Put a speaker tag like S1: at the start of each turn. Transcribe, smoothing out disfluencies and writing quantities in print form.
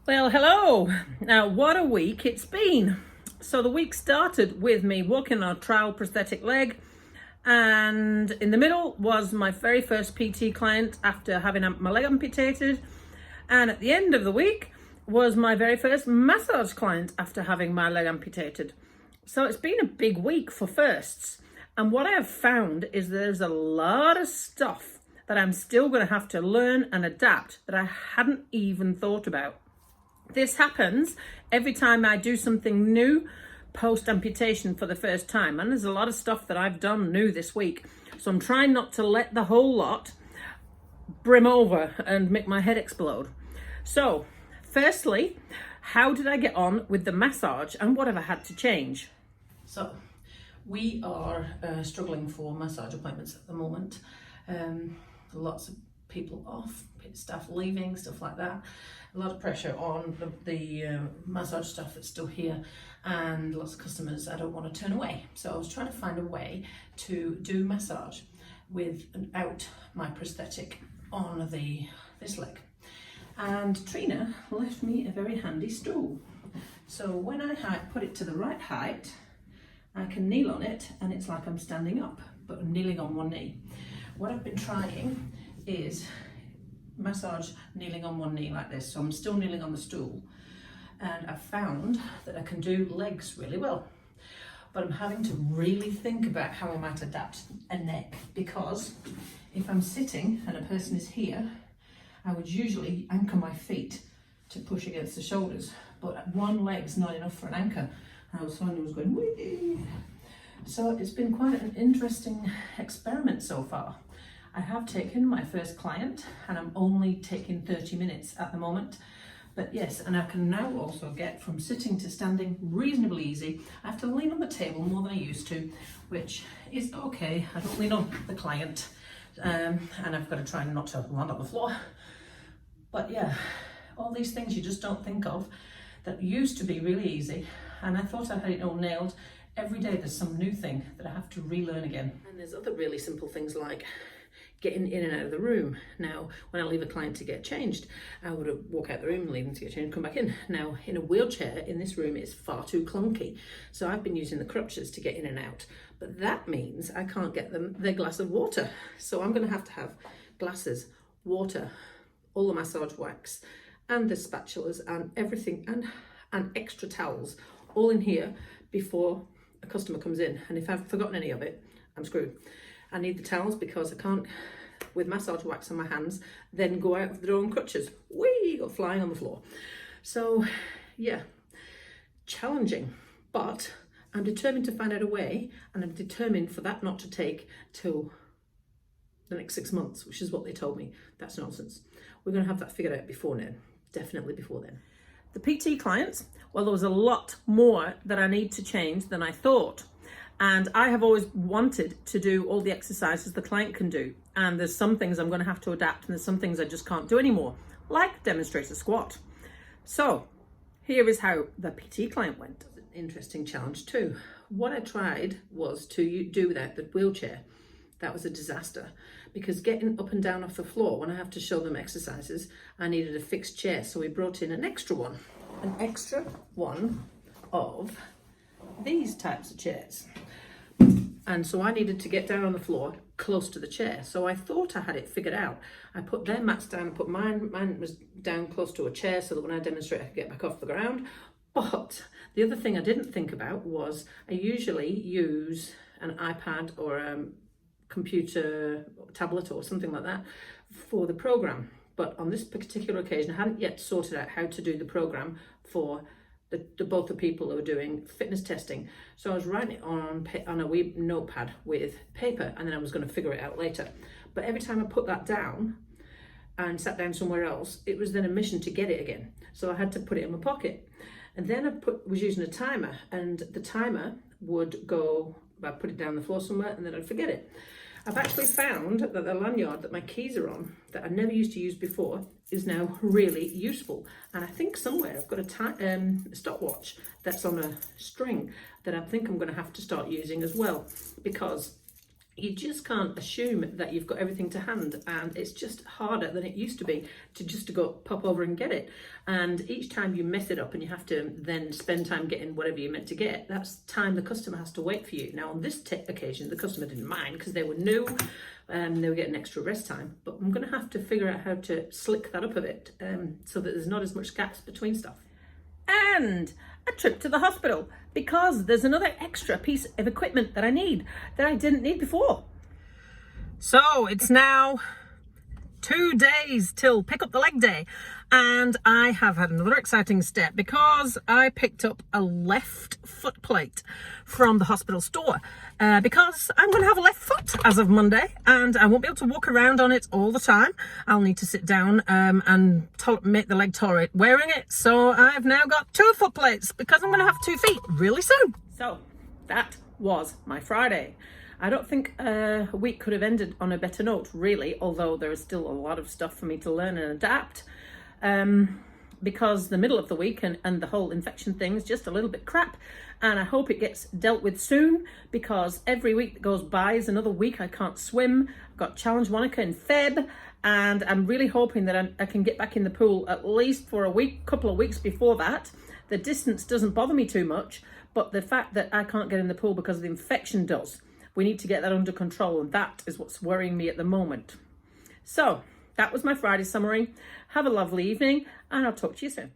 S1: Well, hello. Now, what a week it's been. So the week started with me walking on a trial prosthetic leg, and in the middle was my very first PT client after having my leg amputated, and at the end of the week was my very first massage client after having my leg amputated. So it's been a big week for firsts, and what I have found is there's a lot of stuff that I'm still going to have to learn and adapt that I hadn't even thought about. This happens every time I do something new post amputation for the first time, and there's a lot of stuff that I've done new this week, so I'm trying not to let the whole lot brim over and make my head explode. So firstly, how did I get on with the massage and what have I had to change?
S2: So we are struggling for massage appointments at the moment. Lots of people off, staff leaving, stuff like that. A lot of pressure on the massage staff that's still here, and lots of customers I don't want to turn away. So I was trying to find a way to do massage without my prosthetic on this leg. And Trina left me a very handy stool. So when I put it to the right height, I can kneel on it and it's like I'm standing up, but I'm kneeling on one knee. What I've been trying is massage kneeling on one knee like this. So I'm still kneeling on the stool, and I've found that I can do legs really well. But I'm having to really think about how I might adapt a neck, because if I'm sitting and a person is here, I would usually anchor my feet to push against the shoulders, but one leg's not enough for an anchor. And I was finding I was going wee. So it's been quite an interesting experiment so far. I have taken my first client and I'm only taking 30 minutes at the moment. But yes, and I can now also get from sitting to standing reasonably easy. I have to lean on the table more than I used to, which is okay. I don't lean on the client, and I've got to try not to land on the floor. But yeah, all these things you just don't think of that used to be really easy. And I thought I had it all nailed. Every day there's some new thing that I have to relearn again. And there's other really simple things like getting in and out of the room. Now, when I leave a client to get changed, I would walk out the room, leave them to get changed, and come back in. Now, in a wheelchair in this room, it's far too clunky. So I've been using the crutches to get in and out. But that means I can't get them their glass of water. So I'm going to have glasses, water, all the massage wax, and the spatulas and everything, and extra towels, all in here before a customer comes in. And if I've forgotten any of it, I'm screwed. I need the towels because I can't, with massage wax on my hands, then go out of the door on crutches. Whee! Go flying on the floor. So yeah, challenging, but I'm determined to find out a way, and I'm determined for that not to take till the next 6 months, which is what they told me. That's nonsense. We're going to have that figured out before then, definitely before then.
S1: The PT clients, well, there was a lot more that I need to change than I thought. And I have always wanted to do all the exercises the client can do. And there's some things I'm going to have to adapt, and there's some things I just can't do anymore, like demonstrate a squat. So here is how the PT client went. An interesting challenge too. What I tried was to do without the wheelchair. That was a disaster, because getting up and down off the floor, when I have to show them exercises, I needed a fixed chair. So we brought in an extra one of these types of chairs. And so I needed to get down on the floor close to the chair. So I thought I had it figured out. I put their mats down, I put mine was down close to a chair so that when I demonstrate I could get back off the ground. But the other thing I didn't think about was I usually use an iPad or a computer or tablet or something like that for the program. But on this particular occasion, I hadn't yet sorted out how to do the program for both the people who were doing fitness testing. So I was writing it on a wee notepad with paper, and then I was going to figure it out later. But every time I put that down and sat down somewhere else, it was then a mission to get it again. So I had to put it in my pocket. And then I was using a timer, and the timer would go, I'd put it down the floor somewhere and then I'd forget it. I've actually found that the lanyard that my keys are on, that I never used to use before, is now really useful. And I think somewhere I've got a stopwatch that's on a string that I think I'm going to have to start using as well, because you just can't assume that you've got everything to hand, and it's just harder than it used to be to go pop over and get it. And each time you mess it up and you have to then spend time getting whatever you're meant to get, that's time the customer has to wait for you. Now on this occasion, the customer didn't mind because they were new and they were getting extra rest time, but I'm going to have to figure out how to slick that up a bit so that there's not as much gaps between stuff. And a trip to the hospital, because there's another extra piece of equipment that I need that I didn't need before. So it's now 2 days till pick up the leg day, and I have had another exciting step because I picked up a left foot plate from the hospital store because I'm going to have a left foot as of Monday, and I won't be able to walk around on it all the time. I'll need to sit down and make the leg tolerate wearing it. So I've now got 2 foot plates because I'm going to have 2 feet really soon. So that was my Friday. I don't think a week could have ended on a better note, really, although there is still a lot of stuff for me to learn and adapt, because the middle of the week and the whole infection thing is just a little bit crap, and I hope it gets dealt with soon, because every week that goes by is another week I can't swim. I've got Challenge Wanaka in Feb, and I'm really hoping that I can get back in the pool at least for a week, couple of weeks before that. The distance doesn't bother me too much, but the fact that I can't get in the pool because of the infection does. We need to get that under control, and that is what's worrying me at the moment. So that was my Friday summary. Have a lovely evening, and I'll talk to you soon.